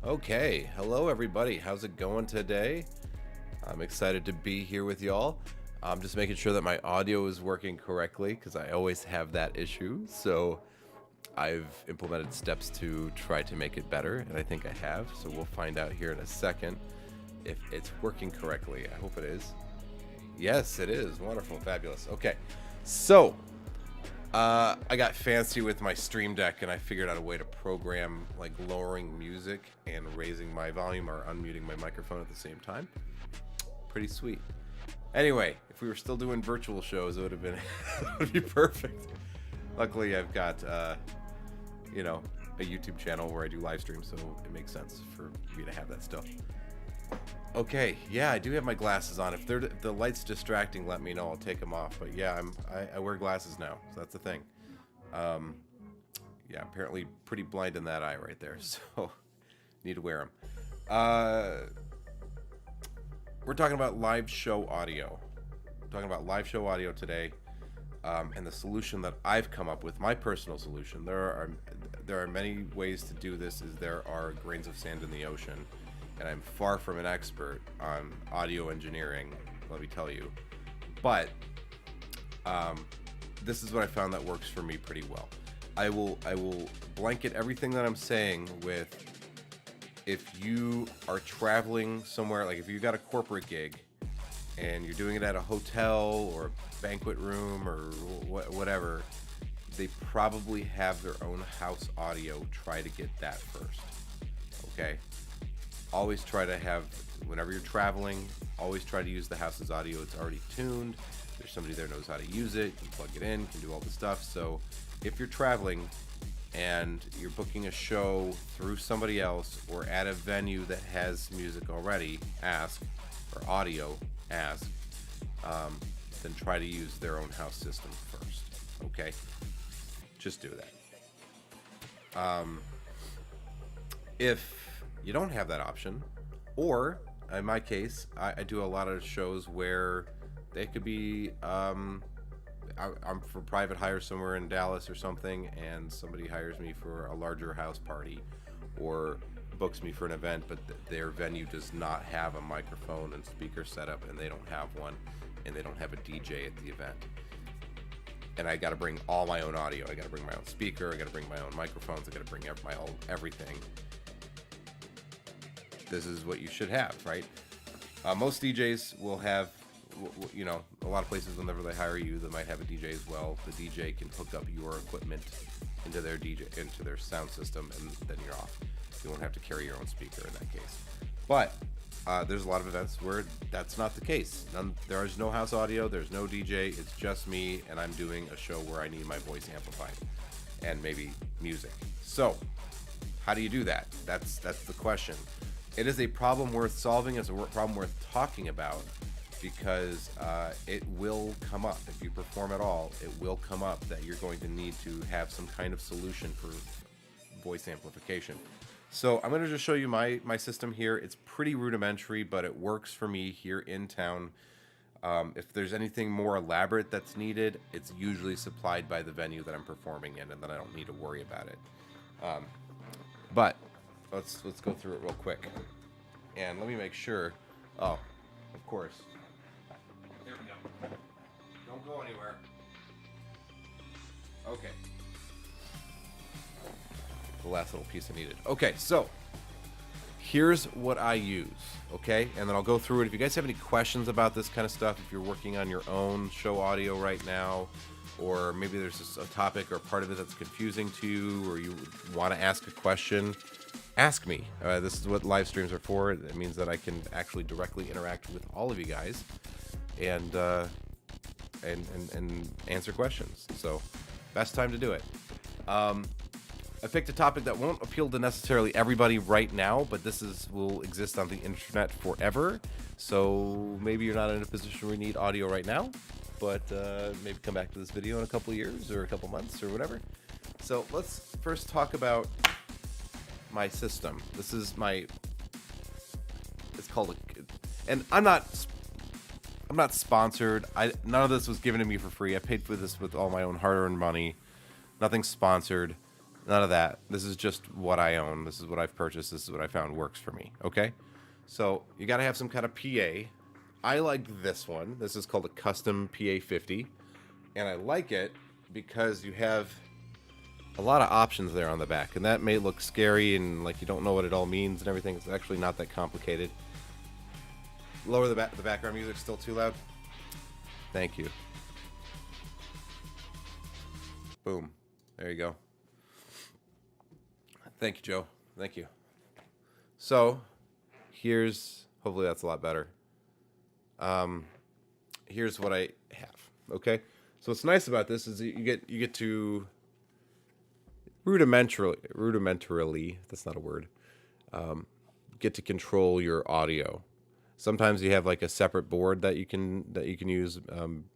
Okay, hello everybody. How's it going today? I'm excited to be here with y'all. I'm just making sure that my audio is working correctly because I always have that issue. So I've implemented steps to try to make it better, and I think I have. So we'll find out here in a second if it's working correctly. I hope it is. Yes, it is. Wonderful, fabulous. Okay, so I got fancy with my Stream Deck, and I figured out a way to program like lowering music and raising my volume or unmuting my microphone at the same time. Pretty sweet. Anyway, if we were still doing virtual shows, it would have been it would be perfect. Luckily, I've got a YouTube channel where I do live streams, so it makes sense for me to have that still. Okay, yeah, I do have my glasses on. If the light's distracting, let me know. I'll take them off. But yeah, I wear glasses now, so that's the thing. Yeah, apparently pretty blind in that eye right there, so need to wear them. We're talking about live show audio. We're talking about live show audio today, and the solution that I've come up with, my personal solution. There are many ways to do this. There are grains of sand in the ocean. And I'm far from an expert on audio engineering, let me tell you. But this is what I found that works for me pretty well. I will blanket everything that I'm saying with, if you are traveling somewhere, like if you got a corporate gig and you're doing it at a hotel or a banquet room or whatever, they probably have their own house audio. Try to get that first, okay? Always try to have, whenever you're traveling, always try to use the house's audio. It's already tuned. There's somebody there who knows how to use it. You can plug it in, can do all the stuff. So if you're traveling and you're booking a show through somebody else or at a venue that has music already, or audio, then try to use their own house system first. Okay? Just do that. If you don't have that option, or in my case, I do a lot of shows where they could be, I'm for private hire somewhere in Dallas or something, and somebody hires me for a larger house party or books me for an event, but their venue does not have a microphone and speaker setup, and they don't have one, and they don't have a DJ at the event. And I got to bring all my own audio. I got to bring my own speaker. I got to bring my own microphones. I got to bring my own everything. This is what you should have, right? Most DJs will have, a lot of places whenever they hire you, they might have a DJ as well. The DJ can hook up your equipment into their sound system, and then you're off. You won't have to carry your own speaker in that case. But there's a lot of events where that's not the case. There is no house audio. There's no DJ. It's just me, and I'm doing a show where I need my voice amplified and maybe music. So how do you do that? That's the question. It is a problem worth solving. It's a problem worth talking about, because it will come up. If you perform at all, it will come up that you're going to need to have some kind of solution for voice amplification. So I'm going to just show you my system here. It's pretty rudimentary, but it works for me here in town. If there's anything more elaborate that's needed, it's usually supplied by the venue that I'm performing in, and then I don't need to worry about it. But let's go through it real quick, and let me make sure. Oh, of course. There we go. Don't go anywhere. Okay. The last little piece I needed. Okay, so here's what I use. Okay, and then I'll go through it. If you guys have any questions about this kind of stuff, if you're working on your own show audio right now, or maybe there's just a topic or part of it that's confusing to you, or you want to ask a question, ask me. This is what live streams are for. It means that I can actually directly interact with all of you guys and answer questions. So best time to do it. I picked a topic that won't appeal to necessarily everybody right now, but will exist on the internet forever. So maybe you're not in a position where you need audio right now, but maybe come back to this video in a couple years or a couple months or whatever. So let's first talk about my system. This is it's called and I'm not sponsored. None of this was given to me for free. I paid for this with all my own hard-earned money. Nothing sponsored. None of that. This is just what I own. This is what I've purchased. This is what I found works for me. Okay? So you got to have some kind of PA. I like this one. This is called a custom PA 50. And I like it because you have a lot of options there on the back. And that may look scary and like you don't know what it all means and everything. It's actually not that complicated. Lower the background music. Still too loud? Thank you. Boom. There you go. Thank you, Joe. Thank you. So, hopefully that's a lot better. Here's what I have. Okay. So what's nice about this is you get to rudimentarily, that's not a word, get to control your audio. Sometimes you have like a separate board that you can use.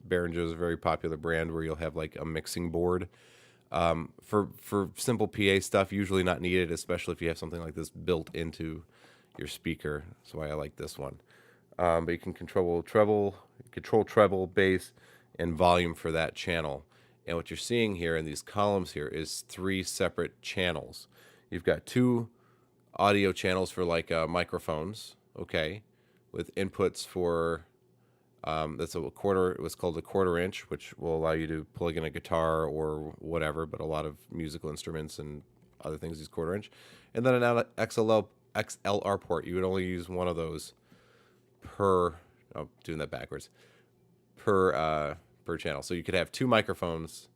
Behringer is a very popular brand where you'll have like a mixing board. For simple PA stuff, usually not needed, especially if you have something like this built into your speaker. That's why I like this one. But you can control treble, bass, and volume for that channel. And what you're seeing here in these columns here is 3 separate channels. You've got 2 audio channels for like microphones, okay, with inputs for that's a quarter. It was called a 1/4 inch, which will allow you to plug in a guitar or whatever, but a lot of musical instruments and other things use 1/4 inch. And then an XLR port. You would only use one of those per. Oh, doing that backwards. Per channel. So you could have 2 microphones,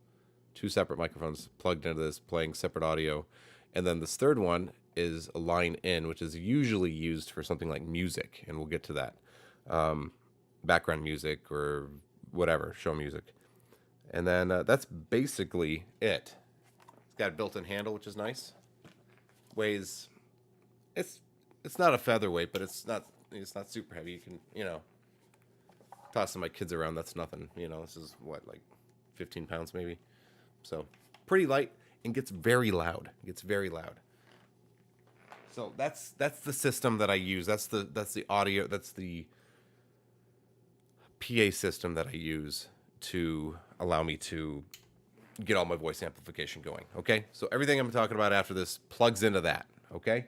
2 separate microphones plugged into this, playing separate audio, and then this third one is a line in, which is usually used for something like music, and we'll get to that. Background music or whatever, show music. And then that's basically it. It's got a built-in handle, which is nice. Weighs, it's not a featherweight, but it's not super heavy. You can, tossing my kids around, that's nothing. This is what, like 15 pounds maybe. So pretty light and gets very loud. So that's the system that I use. That's the audio. That's the PA system that I use to allow me to get all my voice amplification going. Okay, so everything I'm talking about after this plugs into that. Okay,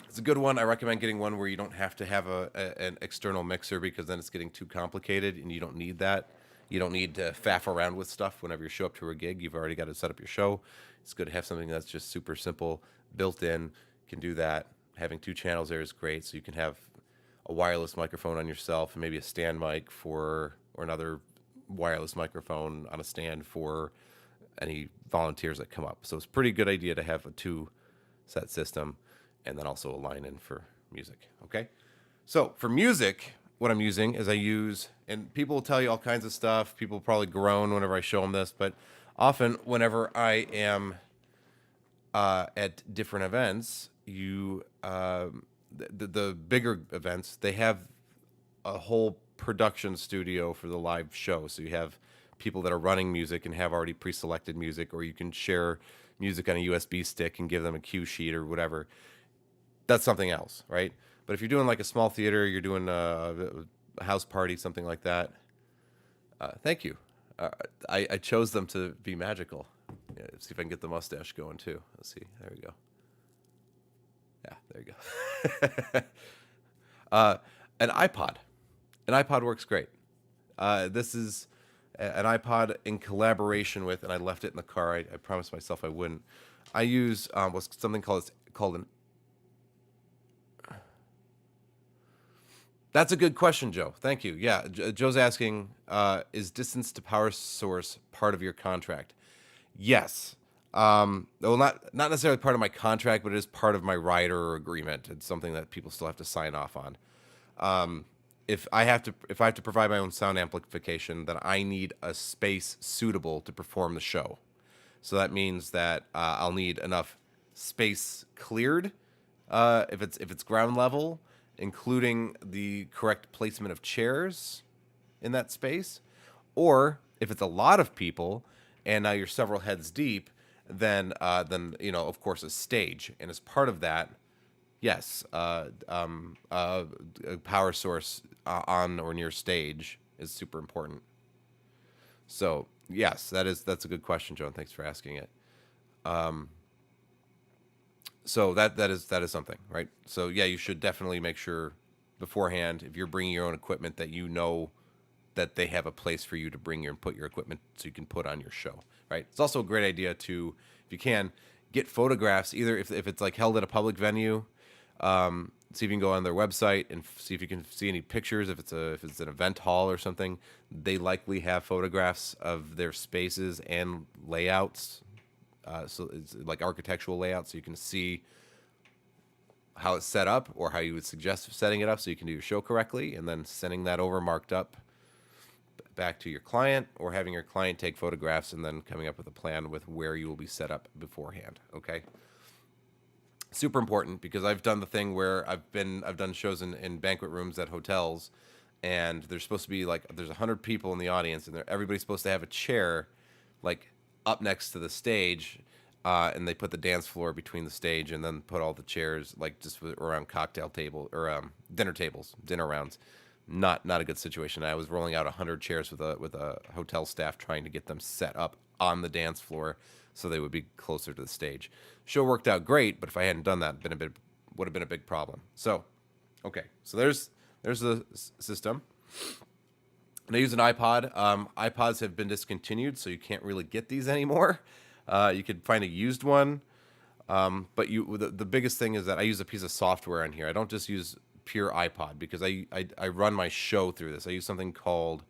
it's a good one. I recommend getting one where you don't have to have an external mixer, because then it's getting too complicated and you don't need that. You don't need to faff around with stuff whenever you show up to a gig. You've already got to set up your show. It's good to have something that's just super simple, built in, can do that. Having 2 channels there is great, so you can have a wireless microphone on yourself and maybe a stand mic or another wireless microphone on a stand for any volunteers that come up. So it's a pretty good idea to have a 2-set system, and then also a line in for music. Okay, so for music, what I'm using is and people will tell you all kinds of stuff. People probably groan whenever I show them this, but often whenever I am at different events, the bigger events, they have a whole production studio for the live show. So you have people that are running music and have already pre-selected music, or you can share music on a USB stick and give them a cue sheet or whatever. That's something else, right? But if you're doing like a small theater, you're doing a house party, something like that. Thank you. I chose them to be magical. Yeah, see if I can get the mustache going too. Let's see. There we go. Yeah, there you go. An iPod. An iPod works great. This is an iPod in collaboration with, and I left it in the car. I promised myself I wouldn't. I use what's something called an. That's a good question, Joe. Thank you. Yeah, Joe's asking, is distance to power source part of your contract? Yes. Well, not necessarily part of my contract, but it is part of my rider agreement. It's something that people still have to sign off on. If I have to provide my own sound amplification, then I need a space suitable to perform the show. So that means that I'll need enough space cleared, if it's ground level, including the correct placement of chairs in that space, or if it's a lot of people and now you're several heads deep, then of course a stage, and as part of that, yes, a power source on or near stage is super important. So yes, that's a good question, Joan. Thanks for asking it. So that is something, right? So yeah, you should definitely make sure beforehand, if you're bringing your own equipment, that you know that they have a place for you to bring your and put your equipment so you can put on your show, right? It's also a great idea to, if you can, get photographs, either if it's like held at a public venue, see if you can go on their website and see if you can see any pictures. If it's an event hall or something, they likely have photographs of their spaces and layouts. So it's like architectural layouts, so you can see how it's set up or how you would suggest setting it up so you can do your show correctly, and then sending that over marked up back to your client, or having your client take photographs and then coming up with a plan with where you will be set up beforehand. Okay. Super important, because I've done the thing where I've done shows in banquet rooms at hotels, and there's supposed to be like, there's 100 people in the audience, and everybody's supposed to have a chair like up next to the stage, and they put the dance floor between the stage, and then put all the chairs like just around cocktail table or dinner tables, dinner rounds. Not a good situation. I was rolling out 100 chairs with a hotel staff, trying to get them set up on the dance floor so they would be closer to the stage. Show worked out great, but if I hadn't done that, would have been a big problem. So, okay, so there's the system. And I use an iPod. iPods have been discontinued, so you can't really get these anymore. You could find a used one, but the biggest thing is that I use a piece of software in here. I don't just use pure iPod, because I run my show through this. I use something called,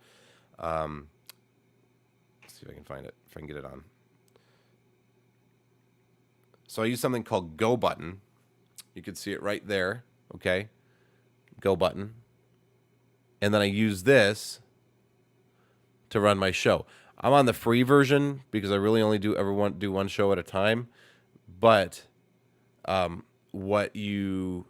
let's see if I can find it, if I can get it on. So I use something called Go Button. You can see it right there. Okay, Go Button, and then I use this to run my show. I'm on the free version because I really only do one show at a time. But what you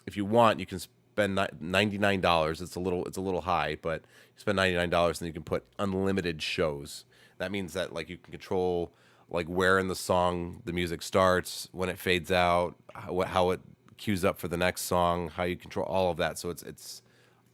if you want, you can spend $99. It's a little high, but you spend $99 and you can put unlimited shows. That means that like you can control like where in the song the music starts, when it fades out, how it queues up for the next song, how you control all of that. So it's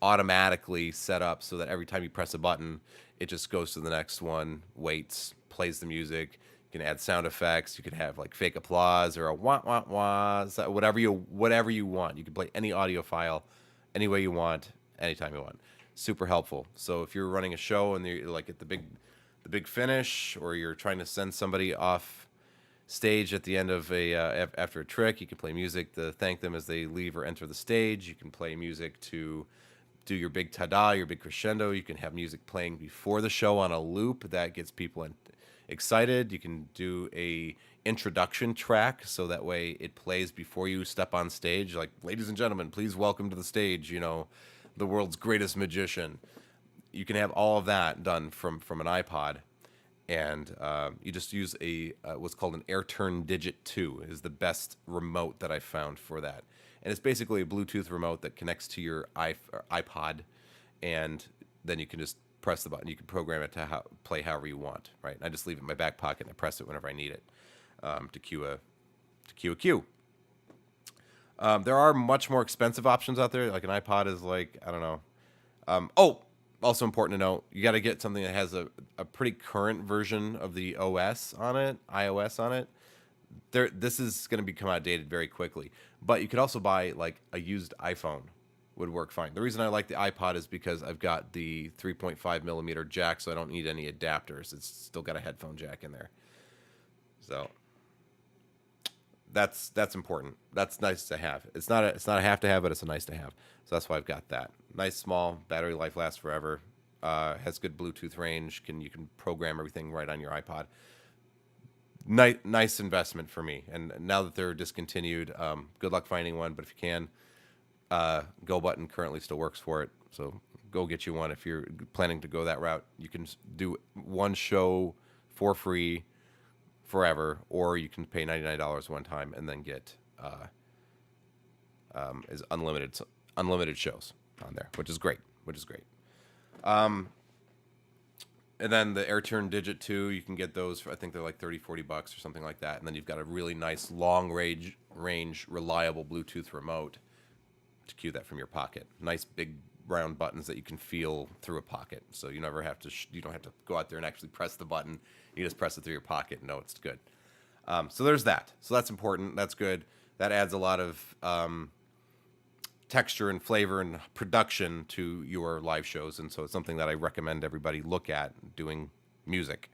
automatically set up so that every time you press a button, it just goes to the next one, waits, plays the music. You can add sound effects. You could have like fake applause or a wah wah wah, whatever you want. You can play any audio file any way you want, anytime you want. Super helpful. So if you're running a show and you're like at the big finish, or you're trying to send somebody off stage at the end of after a trick, you can play music to thank them as they leave or enter the stage. You can play music to do your big ta-da, your big crescendo. You can have music playing before the show on a loop that gets people excited. You can do a introduction track, so that way it plays before you step on stage, like, ladies and gentlemen, please welcome to the stage, the world's greatest magician. You can have all of that done from an iPod, and you just use what's called an AirTurn Digit 2 is the best remote that I found for that. And it's basically a Bluetooth remote that connects to your iPod, and then you can just press the button. You can program it to play however you want, right? I just leave it in my back pocket and I press it whenever I need it to cue a cue. There are much more expensive options out there. Like an iPod is like, I don't know. Also important to note, you got to get something that has a pretty current version of the iOS on it. This is going to become outdated very quickly. But you could also buy like a used iPhone would work fine. The reason I like the iPod is because I've got the 3.5 millimeter jack, so I don't need any adapters. It's still got a headphone jack in there. So that's important. That's nice to have. It's not a have to have, but it's a nice to have. So that's why I've got that. Nice, small, battery life lasts forever. Has good Bluetooth range. You can program everything right on your iPod. Nice investment for me. And now that they're discontinued, good luck finding one. But if you can, Go Button currently still works for it. So go get you one if you're planning to go that route. You can do one show for free forever, or you can pay $99 one time and then get is unlimited shows on there, which is great. And then the AirTurn Digit 2, you can get those for, I think they're like $30-$40 or something like that. And then you've got a really nice long range reliable Bluetooth remote to cue that from your pocket. Nice big round buttons that you can feel through a pocket. So you never have to, you don't have to go out there and actually press the button. You just press it through your pocket and know it's good. So there's that. So that's important. That's good. That adds a lot of texture and flavor and production to your live shows. And so it's something that I recommend everybody look at doing music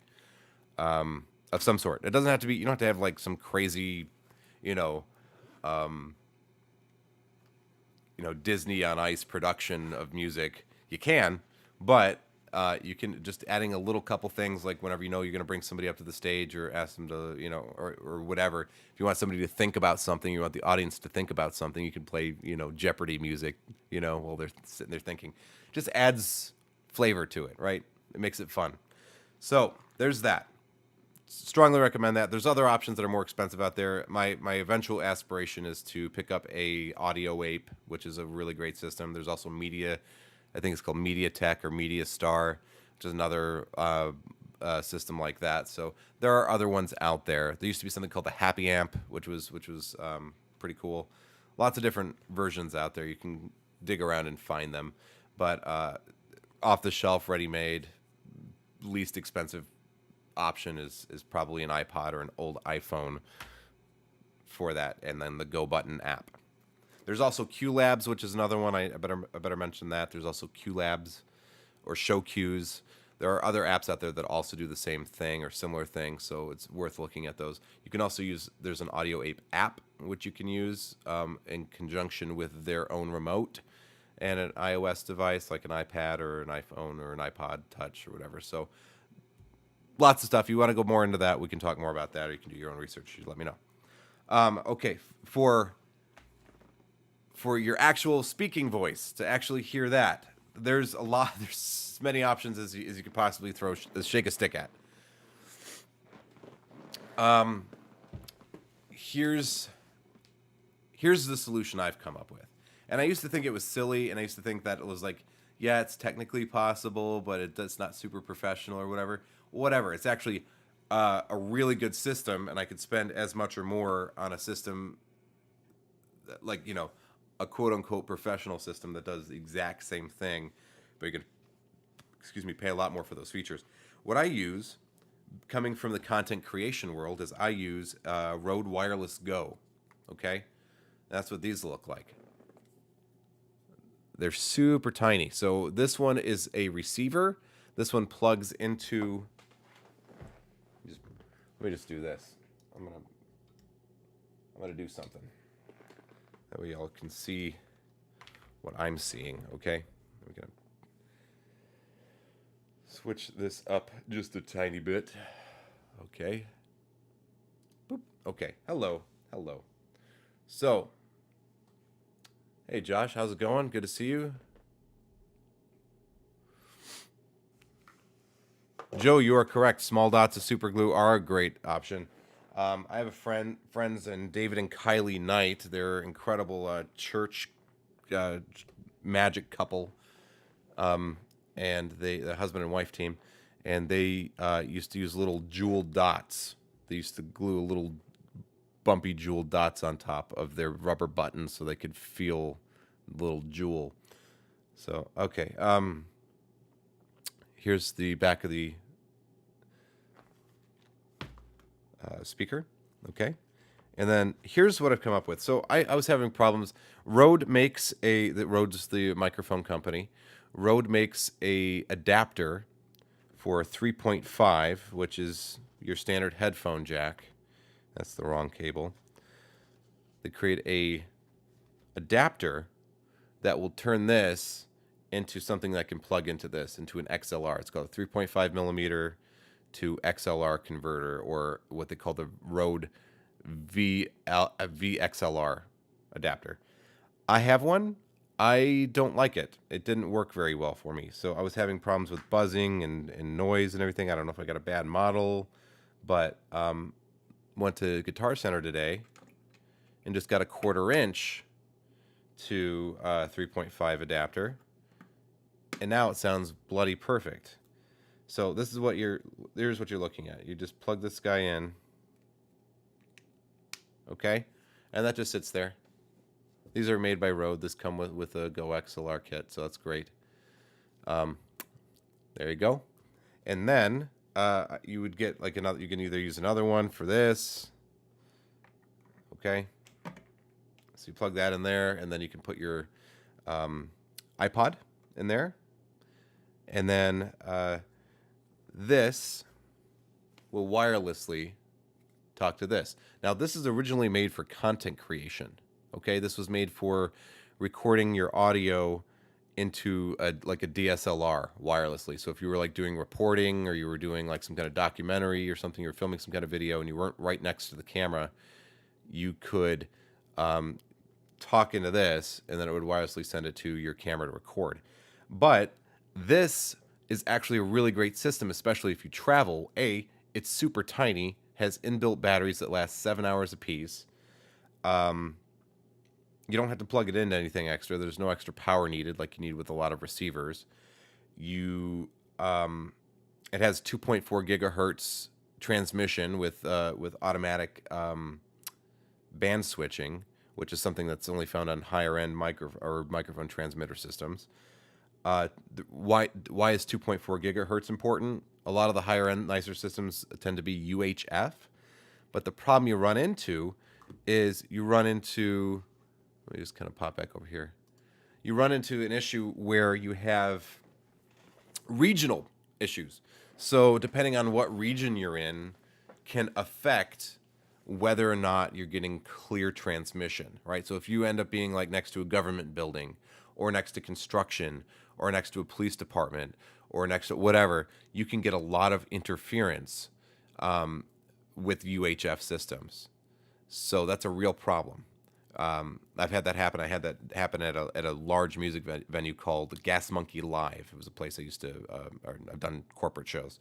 of some sort. It doesn't have to be, you don't have to have like some crazy, you know, Disney on Ice production of music. You can, but you can just adding a little couple things, like whenever you're going to bring somebody up to the stage or ask them to, or whatever. If you want somebody to think about something, you want the audience to think about something, you can play, Jeopardy music, while they're sitting there thinking. Just adds flavor to it, right? It makes it fun. So there's that. Strongly recommend that. There's other options that are more expensive out there. My eventual aspiration is to pick up a Audio Ape, which is a really great system. There's also Media, I think it's called MediaTek or MediaStar, which is another system like that. So there are other ones out there. There used to be something called the Happy Amp, which was pretty cool. Lots of different versions out there. You can dig around and find them, but off the shelf, ready made, least expensive option is probably an iPod or an old iPhone for that, and then the Go Button app. There's also QLabs, which is another one. I better mention that. There's also QLabs or Show Cues. There are other apps out there that also do the same thing or similar thing, so it's worth looking at those. You can also there's an Audio Ape app, which you can use in conjunction with their own remote and an iOS device like an iPad or an iPhone or an iPod Touch or whatever. So lots of stuff. If you want to go more into that, we can talk more about that, or you can do your own research. You let me know. Okay, for your actual speaking voice, to actually hear that, there's as many options as you could possibly shake a stick at. Here's the solution I've come up with. And I used to think it was silly, and I used to think that it was like, yeah, it's technically possible, but it's not super professional or whatever. Whatever. It's actually a really good system, and I could spend as much or more on a system like, a quote-unquote professional system that does the exact same thing, but you can, pay a lot more for those features. What I use, coming from the content creation world, is I use Rode Wireless Go, okay? That's what these look like. They're super tiny. So this one is a receiver. This one plugs into... Let me just do this. I'm gonna do something. That way y'all can see what I'm seeing, okay? I'm gonna switch this up just a tiny bit. Okay. Boop. Okay. Hello. So, hey Josh, how's it going? Good to see you. Joe, you are correct. Small dots of super glue are a great option. I have friends, and David and Kylie Knight. They're incredible church magic couple, and the husband and wife team, and they used to use little jeweled dots. They used to glue little bumpy jeweled dots on top of their rubber buttons so they could feel the little jewel. So, okay. Here's the back of the speaker, okay? And then here's what I've come up with. So I was having problems. Rode makes Rode's the microphone company. Rode makes a adapter for 3.5, which is your standard headphone jack. That's the wrong cable. They create a adapter that will turn this into something that can plug into this, into an XLR. It's called a 3.5 millimeter to XLR converter, or what they call the Rode VXLR adapter. I have one. I don't like it. It didn't work very well for me. So I was having problems with buzzing and noise and everything. I don't know if I got a bad model, but went to Guitar Center today and just got a 1/4 inch to 3.5 adapter. And now it sounds bloody perfect. So this is here's what you're looking at. You just plug this guy in. Okay? And that just sits there. These are made by Rode. This come with a Go XLR kit, so that's great. There you go. And then you would get like another. You can either use another one for this. Okay. So you plug that in there, and then you can put your iPod in there, and then this will wirelessly talk to this. Now, this is originally made for content creation. Okay, this was made for recording your audio into like a DSLR wirelessly. So if you were like doing reporting, or you were doing like some kind of documentary or something, you were filming some kind of video and you weren't right next to the camera, you could talk into this, and then it would wirelessly send it to your camera to record. But this is actually a really great system, especially if you travel. It's super tiny, has inbuilt batteries that last 7 hours apiece. You don't have to plug it into anything extra. There's no extra power needed like you need with a lot of receivers. It has 2.4 gigahertz transmission with automatic band switching, which is something that's only found on higher end microphone transmitter systems. Why is 2.4 gigahertz important? A lot of the higher end, nicer systems tend to be UHF, but the problem you run into is let me just kind of pop back over here. You run into an issue where you have regional issues. So depending on what region you're in can affect whether or not you're getting clear transmission, right? So if you end up being like next to a government building, or next to construction, or next to a police department, or next to whatever, you can get a lot of interference with UHF systems. So that's a real problem. I've had that happen. I had that happen at a large music venue called Gas Monkey Live. It was a place I used to, I've done corporate shows.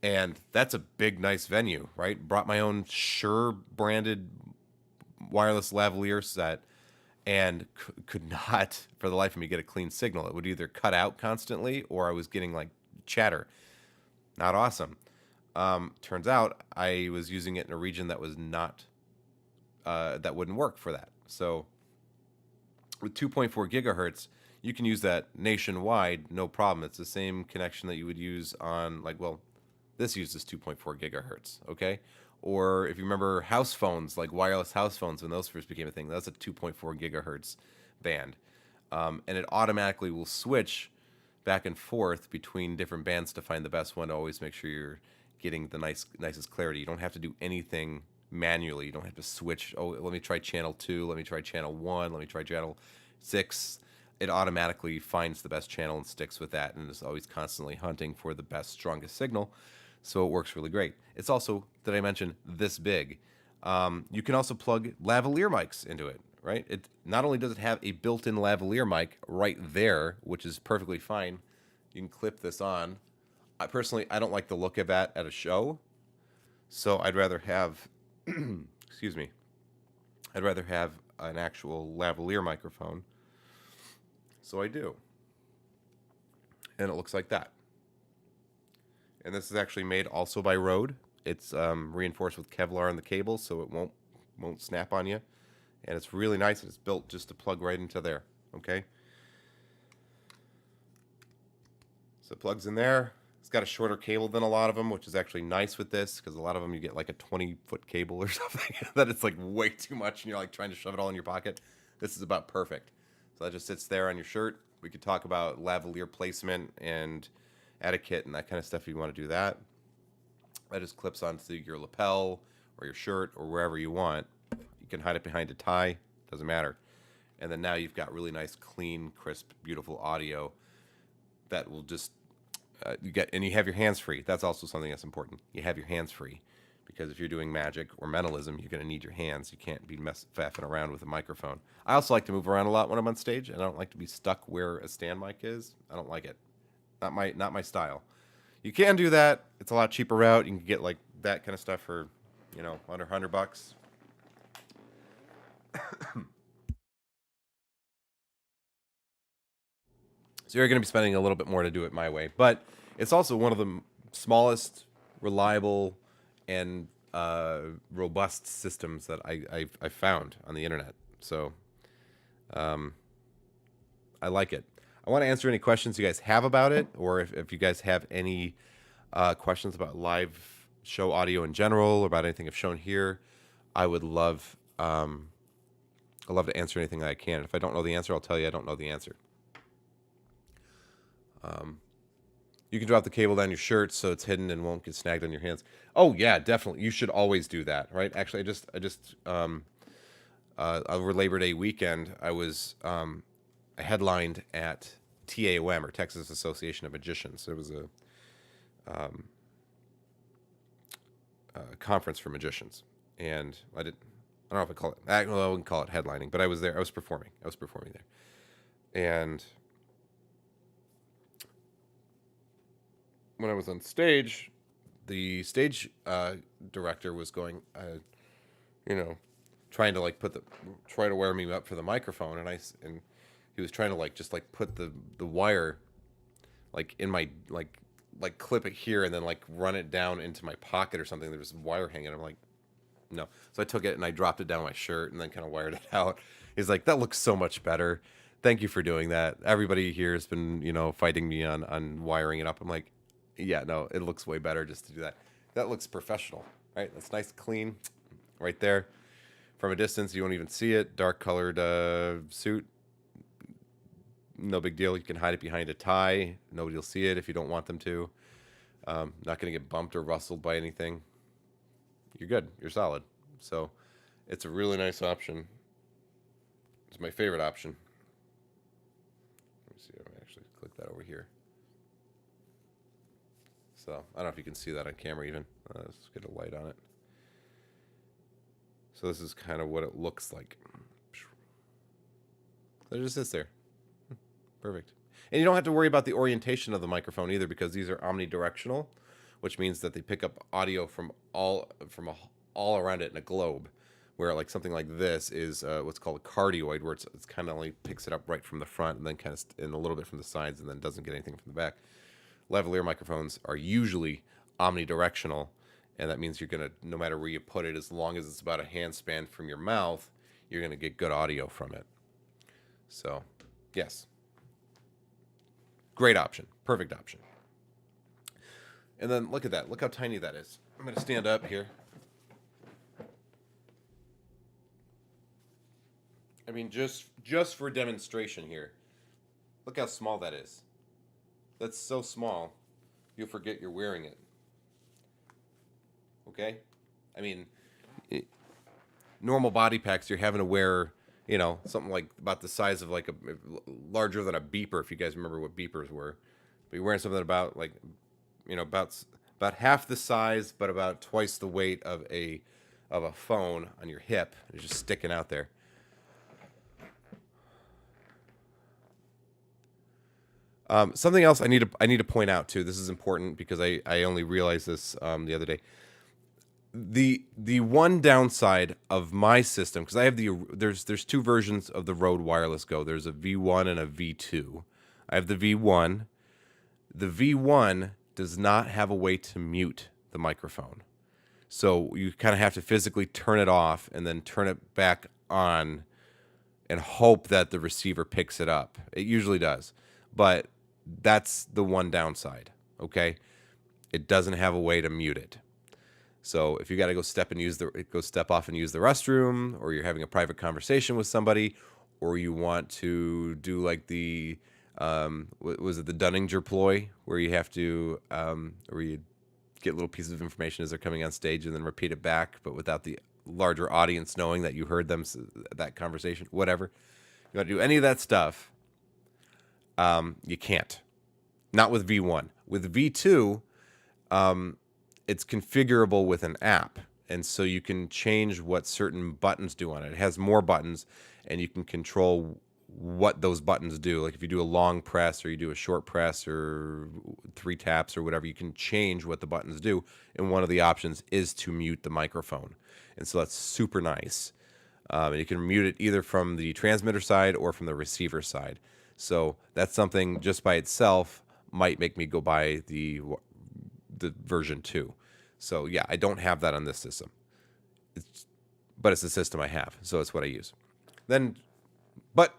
And that's a big, nice venue, right? Brought my own Shure branded wireless lavalier set, and could not, for the life of me, get a clean signal. It would either cut out constantly, or I was getting like chatter. Not awesome. Turns out I was using it in a region that was not, that wouldn't work for that. So with 2.4 gigahertz, you can use that nationwide, no problem. It's the same connection that you would use on, like, well, this uses 2.4 gigahertz, okay? Or if you remember house phones, like wireless house phones, when those first became a thing, that's a 2.4 gigahertz band. And it automatically will switch back and forth between different bands to find the best one to always make sure you're getting the nicest clarity. You don't have to do anything manually. You don't have to switch. Oh, let me try channel 2. Let me try channel 1. Let me try channel 6. It automatically finds the best channel and sticks with that, and is always constantly hunting for the best, strongest signal. So it works really great. It's also, did I mention, this big. You can also plug lavalier mics into it, right? It not only does it have a built-in lavalier mic right there, which is perfectly fine. You can clip this on. I don't like the look of that at a show, so I'd rather have, excuse me, I'd rather have an actual lavalier microphone. So I do, and it looks like that. And this is actually made also by Rode. It's reinforced with Kevlar in the cable, so it won't snap on you. And it's really nice. It's built just to plug right into there. Okay. So it plugs in there. It's got a shorter cable than a lot of them, which is actually nice with this, because a lot of them you get like a 20-foot cable or something that it's like way too much, and you're like trying to shove it all in your pocket. This is about perfect. So that just sits there on your shirt. We could talk about lavalier placement and etiquette and that kind of stuff if you want to do that. That just clips onto your lapel or your shirt or wherever you want. You can hide it behind a tie, doesn't matter. And then now you've got really nice, clean, crisp, beautiful audio that will just you have your hands free. That's also something that's important. You have your hands free, because if you're doing magic or mentalism, you're going to need your hands. You can't be faffing around with a microphone. I also like to move around a lot when I'm on stage, and I don't like to be stuck where a stand mic is. I don't like it. Not my style. You can do that. It's a lot cheaper route. You can get like that kind of stuff for, under $100. So you're going to be spending a little bit more to do it my way, but it's also one of the smallest, reliable, and robust systems that I found on the internet. So I like it. I want to answer any questions you guys have about it, or if you guys have any questions about live show audio in general, or about anything I've shown here. I would love, I love to answer anything that I can. If I don't know the answer, I'll tell you I don't know the answer. You can drop the cable down your shirt so it's hidden and won't get snagged on your hands. Oh yeah, definitely. You should always do that, right? Actually, I just over Labor Day weekend, I headlined at TAOM, or Texas Association of Magicians. There was a conference for magicians, and I don't know if I call it. I wouldn't call it headlining, but I was there. I was performing there, and when I was on stage, the stage director was going, trying to like try to wire me up for the microphone, and he was trying to like just like put the wire like in my like clip it here and then like run it down into my pocket or something. There was wire hanging. I'm like, no. So I took it and I dropped it down my shirt and then kind of wired it out. He's like, that looks so much better. Thank you for doing that. Everybody here has been, fighting me on wiring it up. I'm like, yeah, no, it looks way better just to do that. That looks professional, right? That's nice, clean, right there. From a distance, you won't even see it. Dark colored suit. No big deal. You can hide it behind a tie. Nobody will see it if you don't want them to. Not going to get bumped or rustled by anything. You're good. You're solid. So it's a really nice option. It's my favorite option. Let me see if I actually click that over here. So I don't know if you can see that on camera even. Let's get a light on it. So this is kind of what it looks like. It just sits there. Perfect. And you don't have to worry about the orientation of the microphone either, because these are omnidirectional, which means that they pick up audio from all around it in a globe. Where like something like this is what's called a cardioid, where it's kind of only picks it up right from the front and then kind of in a little bit from the sides and then doesn't get anything from the back. Lavalier microphones are usually omnidirectional, and that means you're gonna, no matter where you put it, as long as it's about a hand span from your mouth, you're gonna get good audio from it. So, yes, great option, perfect option. And then look at that. Look how tiny that is. I'm gonna stand up here. I mean, just for demonstration here, look how small that is. That's so small, you'll forget you're wearing it. Okay? I mean, normal body packs, you're having to wear, something like about the size of like larger than a beeper, if you guys remember what beepers were. But you're wearing something about like, about half the size, but about twice the weight of a phone on your hip. It's just sticking out there. Something else I need to point out too. This is important because I only realized this the other day. The one downside of my system, because I have there's two versions of the Rode Wireless Go. There's a V1 and a V2. I have the V1. The V1 does not have a way to mute the microphone, so you kind of have to physically turn it off and then turn it back on, and hope that the receiver picks it up. It usually does, but that's the one downside, okay? It doesn't have a way to mute it. So if you got to go step off and use the restroom, or you're having a private conversation with somebody, or you want to do like the, was it the Dunninger ploy, where you have to, where you get little pieces of information as they're coming on stage and then repeat it back, but without the larger audience knowing that you heard them, that conversation, whatever. You want to do any of that stuff, you can't. Not with V1. With V2, it's configurable with an app, and so you can change what certain buttons do on it. It has more buttons, and you can control what those buttons do. Like if you do a long press, or you do a short press, or 3 taps, or whatever, you can change what the buttons do, and one of the options is to mute the microphone. And so that's super nice. And you can mute it either from the transmitter side or from the receiver side. So that's something just by itself might make me go buy the version 2. So yeah, I don't have that on this system, but it's the system I have, so it's what I use. Then, but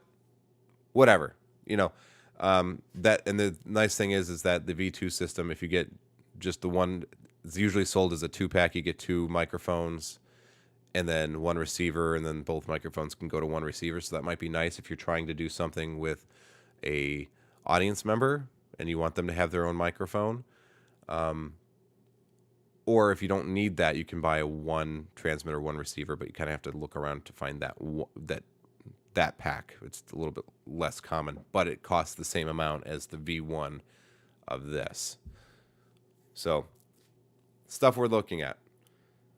whatever, you know. That, and the nice thing is that the V2 system, if you get just the one, it's usually sold as a 2-pack. You get 2 microphones and then 1 receiver, and then both microphones can go to 1 receiver. So that might be nice if you're trying to do something with a audience member and you want them to have their own microphone. Or if you don't need that, you can buy a 1 transmitter, 1 receiver, but you kind of have to look around to find that pack. It's a little bit less common, but it costs the same amount as the V1 of this. So, stuff we're looking at.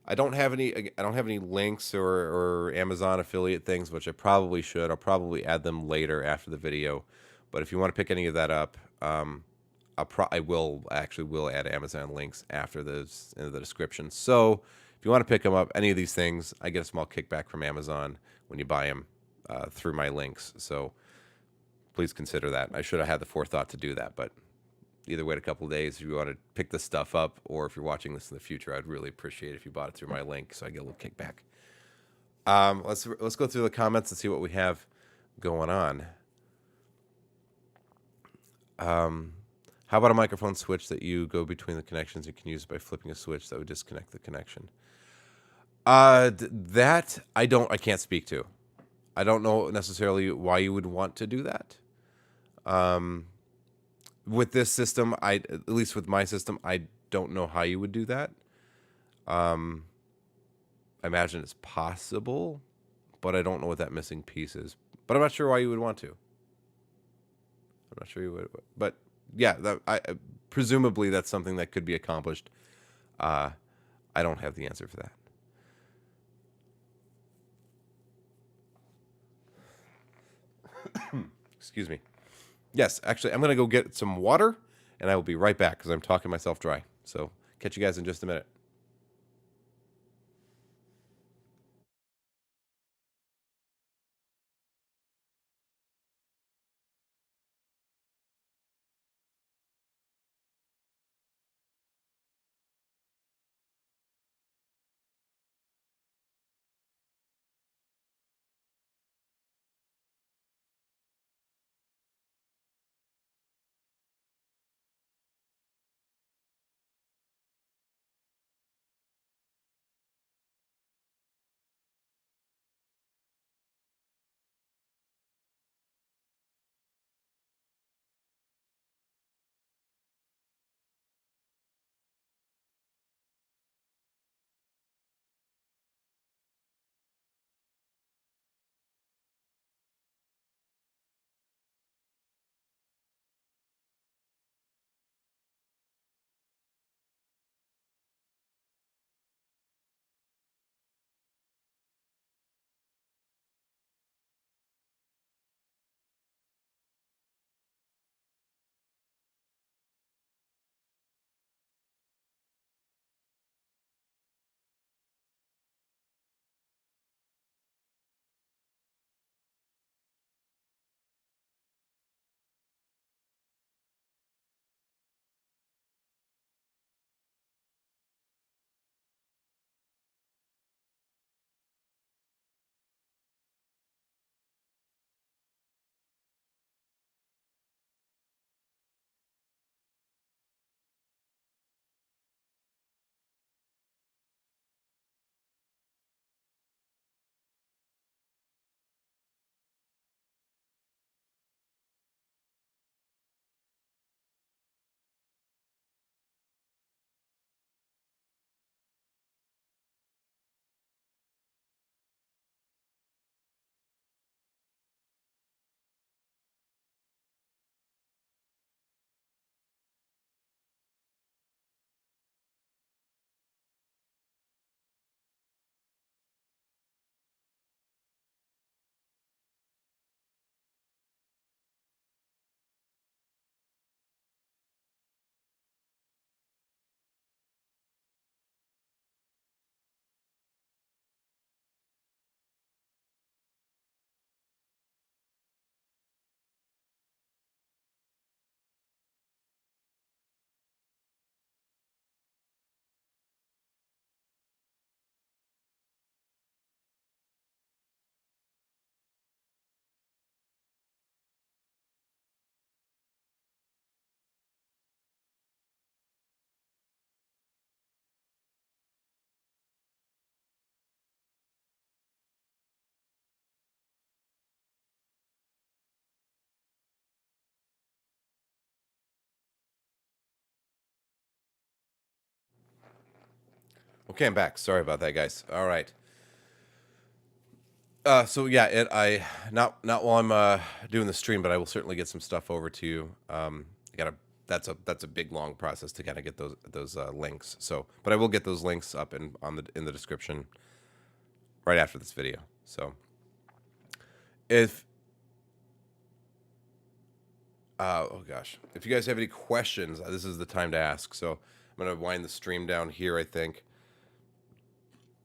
I don't have any links or Amazon affiliate things, which I probably should. I'll probably add them later after the video. But if you want to pick any of that up, I will add Amazon links after this in the description. So if you want to pick them up, any of these things, I get a small kickback from Amazon when you buy them through my links. So please consider that. I should have had the forethought to do that, but either wait a couple of days if you want to pick this stuff up, or if you're watching this in the future, I'd really appreciate it if you bought it through my link, so I get a little kickback. Let's go through the comments and see what we have going on. How about a microphone switch that you go between the connections? You can use by flipping a switch that would disconnect the connection. That I can't speak to. I don't know necessarily why you would want to do that. With this system, at least with my system, I don't know how you would do that. I imagine it's possible, but I don't know what that missing piece is. But I'm not sure why you would want to. I'm not sure you would, but yeah, presumably that's something that could be accomplished. I don't have the answer for that. Excuse me. Yes, actually, I'm going to go get some water, and I will be right back because I'm talking myself dry. So catch you guys in just a minute. Okay, I'm back. Sorry about that, guys. All right. So yeah, I not while I'm doing the stream, but I will certainly get some stuff over to you. I gotta that's a big long process to kind of get those links. So, but I will get those links up in the description right after this video. So, if oh gosh, if you guys have any questions, this is the time to ask. So I'm gonna wind the stream down here, I think.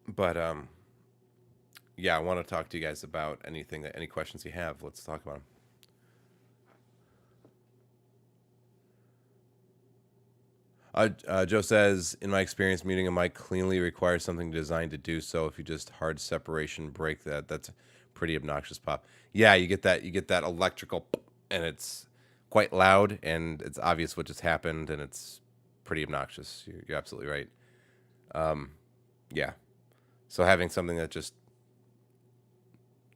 But yeah, I want to talk to you guys about any questions you have. Let's talk about them. Joe says, in my experience, muting a mic cleanly requires something designed to do so. If you just hard separation break that, that's pretty obnoxious pop. Yeah, you get that electrical, and it's quite loud, and it's obvious what just happened, and it's pretty obnoxious. You're absolutely right. Yeah. So having something that just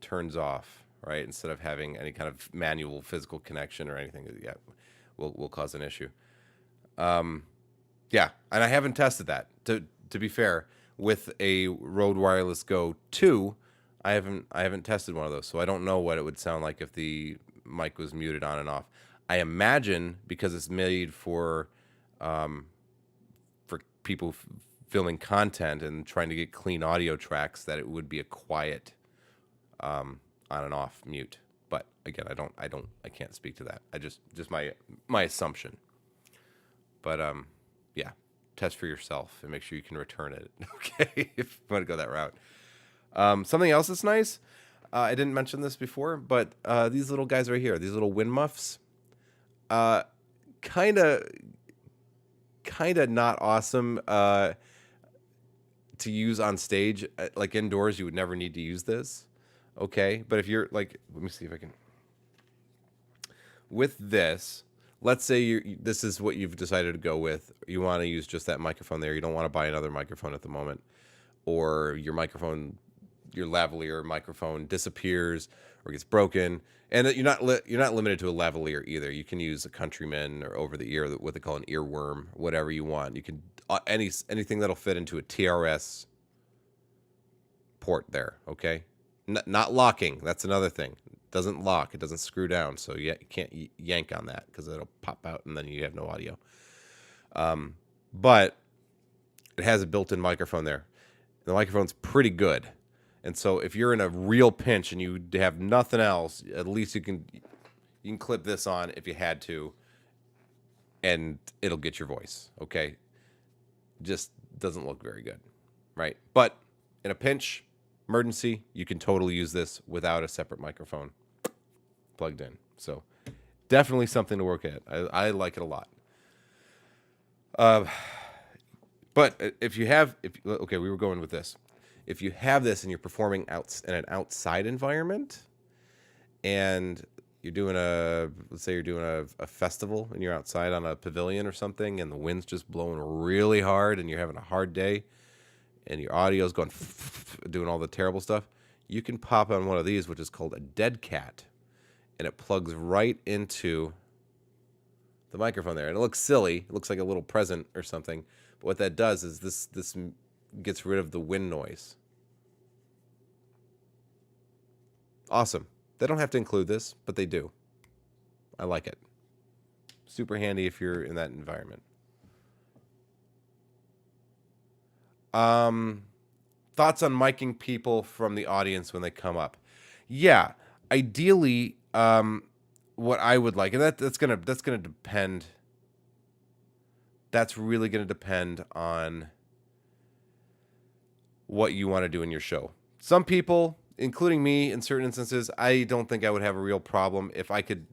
turns off, right, instead of having any kind of manual physical connection or anything, yeah, will cause an issue. Yeah, and I haven't tested that. To be fair, with a Rode Wireless Go 2, I haven't tested one of those, so I don't know what it would sound like if the mic was muted on and off. I imagine because it's made for people filming content and trying to get clean audio tracks, that it would be a quiet on and off mute. But again, I can't speak to that. I just my assumption. But yeah, test for yourself and make sure you can return it. Okay, if you want to go that route. Something else that's nice. I didn't mention this before, but these little guys right here, these little wind muffs, kind of not awesome to use on stage. Like indoors, you would never need to use this. Okay, but if you're like, let me see if I can. With this, let's say this is what you've decided to go with. You want to use just that microphone there. You don't want to buy another microphone at the moment, or your lavalier microphone disappears or gets broken. And you're not limited to a lavalier either. You can use a Countryman or over the ear, what they call an earworm, whatever you want. You can anything that'll fit into a TRS port there. Okay, not locking. That's another thing. It doesn't lock. It doesn't screw down. So you can't yank on that because it'll pop out and then you have no audio. But it has a built-in microphone there. The microphone's pretty good. And so if you're in a real pinch and you have nothing else, at least you can clip this on if you had to, and it'll get your voice. Okay, just doesn't look very good, right? But in a pinch, emergency, you can totally use this without a separate microphone plugged in. So definitely something to work at. I like it a lot. But if you have, okay, we were going with this. If you have this and you're performing in an outside environment, and you're doing let's say you're doing a festival and you're outside on a pavilion or something, and the wind's just blowing really hard, and you're having a hard day, and your audio's going doing all the terrible stuff, you can pop on one of these, which is called a dead cat, and it plugs right into the microphone there. And it looks silly. It looks like a little present or something. But what that does is this gets rid of the wind noise. Awesome. They don't have to include this, but they do. I like it. Super handy if you're in that environment. Thoughts on miking people from the audience when they come up? Yeah, ideally, what I would like, and that's gonna depend. That's really gonna depend on what you want to do in your show. Some people, including me, in certain instances, I don't think I would have a real problem if I could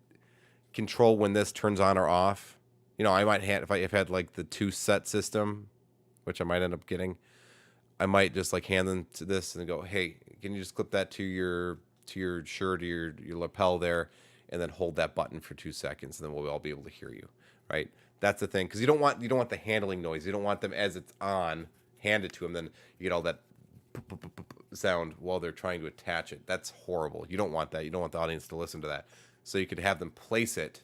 control when this turns on or off. You know, I might have if I had like the 2-set system, which I might end up getting. I might just like hand them to this and go, "Hey, can you just clip that to your shirt or your lapel there, and then hold that button for 2 seconds, and then we'll all be able to hear you." Right? That's the thing, because you don't want the handling noise. You don't want them as it's on. Hand it to them, then you get all that sound while they're trying to attach it. That's horrible. You don't want that. You don't want the audience to listen to that. So you could have them place it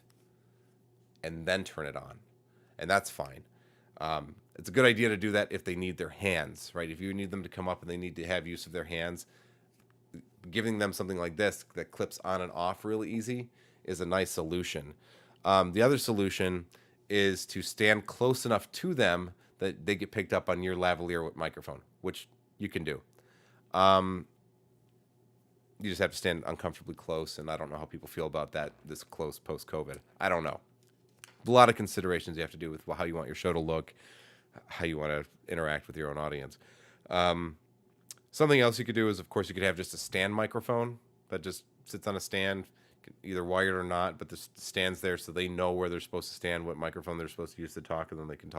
and then turn it on, and that's fine. It's a good idea to do that if they need their hands, right? If you need them to come up and they need to have use of their hands, giving them something like this that clips on and off really easy is a nice solution. The other solution is to stand close enough to them that they get picked up on your lavalier microphone, which you can do. You just have to stand uncomfortably close, and I don't know how people feel about that this close post-COVID. I don't know. A lot of considerations you have to do with how you want your show to look, how you want to interact with your own audience. Something else you could do is, of course, you could have just a stand microphone that just sits on a stand, either wired or not, but this stands there so they know where they're supposed to stand, what microphone they're supposed to use to talk, and then they can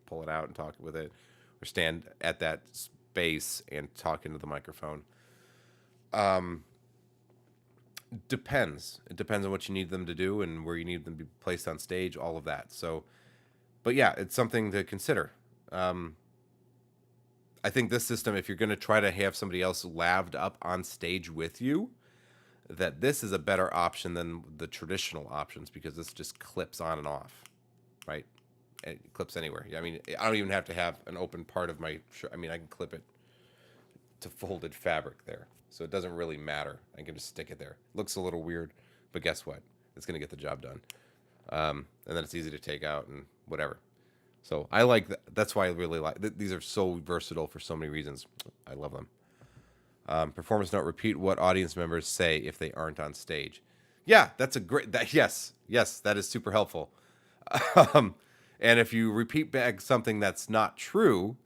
pull it out and talk with it, or stand at that space and talk into the microphone. Depends. It depends on what you need them to do and where you need them to be placed on stage, all of that. So, but yeah, it's something to consider. I think this system, if you're going to try to have somebody else laved up on stage with you, that this is a better option than the traditional options, because this just clips on and off, right? It clips anywhere. I mean, I don't even have to have an open part of my shirt. I mean, I can clip it to folded fabric there. So it doesn't really matter. I can just stick it there. Looks a little weird, but guess what? It's going to get the job done. And then it's easy to take out and whatever. So I like that. That's why I really like these are so versatile for so many reasons. I love them. Performance note: repeat what audience members say if they aren't on stage. Yeah, that's a great. Yes, that is super helpful. And if you repeat back something that's not true,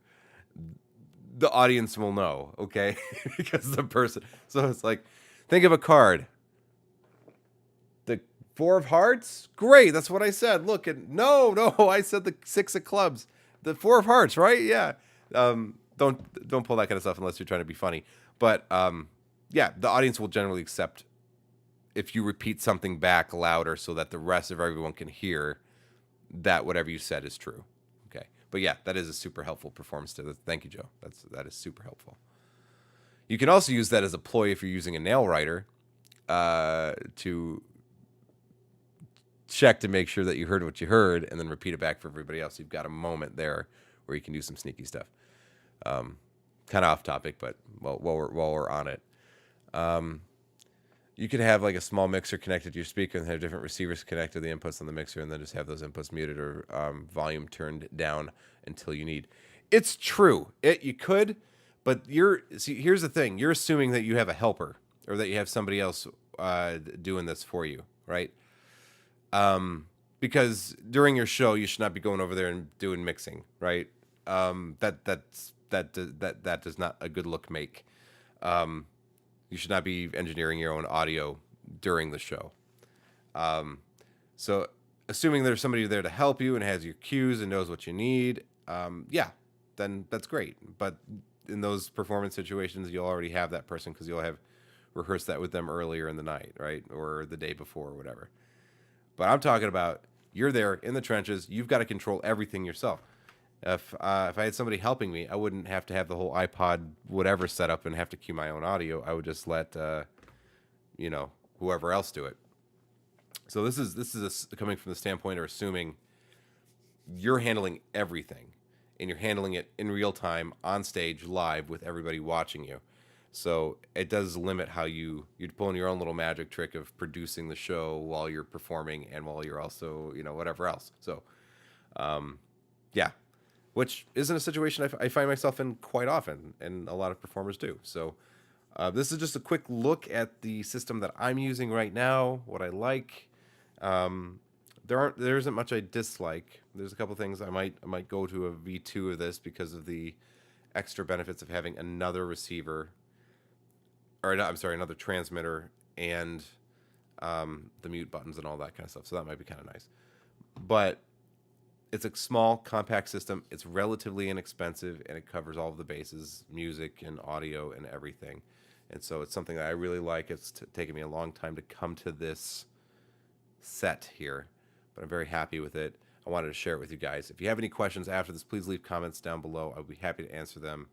the audience will know. Okay, because the person. So it's like, think of a card. The 4 of hearts? Great, that's what I said. Look, no, I said the 6 of clubs. The 4 of hearts, right? Yeah. Don't pull that kind of stuff unless you're trying to be funny. But yeah, the audience will generally accept if you repeat something back louder so that the rest of everyone can hear that whatever you said is true. Okay. But yeah, that is a super helpful performance tip. Thank you, Joe. That is super helpful. You can also use that as a ploy if you're using a nail writer to check to make sure that you heard what you heard and then repeat it back for everybody else. You've got a moment there where you can do some sneaky stuff. Kind of off topic, but while we're on it, you could have like a small mixer connected to your speaker and have different receivers connected to the inputs on the mixer, and then just have those inputs muted or volume turned down until you need. It's true. You could, but here's the thing. You're assuming that you have a helper or that you have somebody else doing this for you, right? Because during your show, you should not be going over there and doing mixing, right? That does not a good look make. You should not be engineering your own audio during the show. So assuming there's somebody there to help you and has your cues and knows what you need, yeah, then that's great. But in those performance situations, you'll already have that person because you'll have rehearsed that with them earlier in the night, right? Or the day before or whatever. But I'm talking about you're there in the trenches. You've got to control everything yourself. If I had somebody helping me, I wouldn't have to have the whole iPod whatever set up and have to cue my own audio. I would just let whoever else do it. So this is coming from the standpoint of assuming you're handling everything, and you're handling it in real time on stage live with everybody watching you. So it does limit how you're pulling your own little magic trick of producing the show while you're performing and while you're also whatever else. So yeah. Which isn't a situation I find myself in quite often, and a lot of performers do. So this is just a quick look at the system that I'm using right now, what I like. There isn't much I dislike. There's a couple things I might go to a V2 of this because of the extra benefits of having another receiver, another transmitter, and the mute buttons and all that kind of stuff. So that might be kind of nice. But it's a small, compact system. It's relatively inexpensive, and it covers all of the bases, music and audio and everything. And so it's something that I really like. It's taken me a long time to come to this set here, but I'm very happy with it. I wanted to share it with you guys. If you have any questions after this, please leave comments down below. I'll be happy to answer them,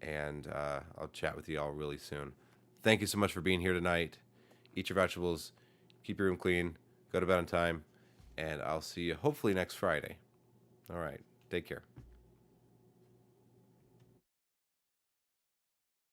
and I'll chat with you all really soon. Thank you so much for being here tonight. Eat your vegetables, keep your room clean, go to bed on time, and I'll see you hopefully next Friday. All right. Take care.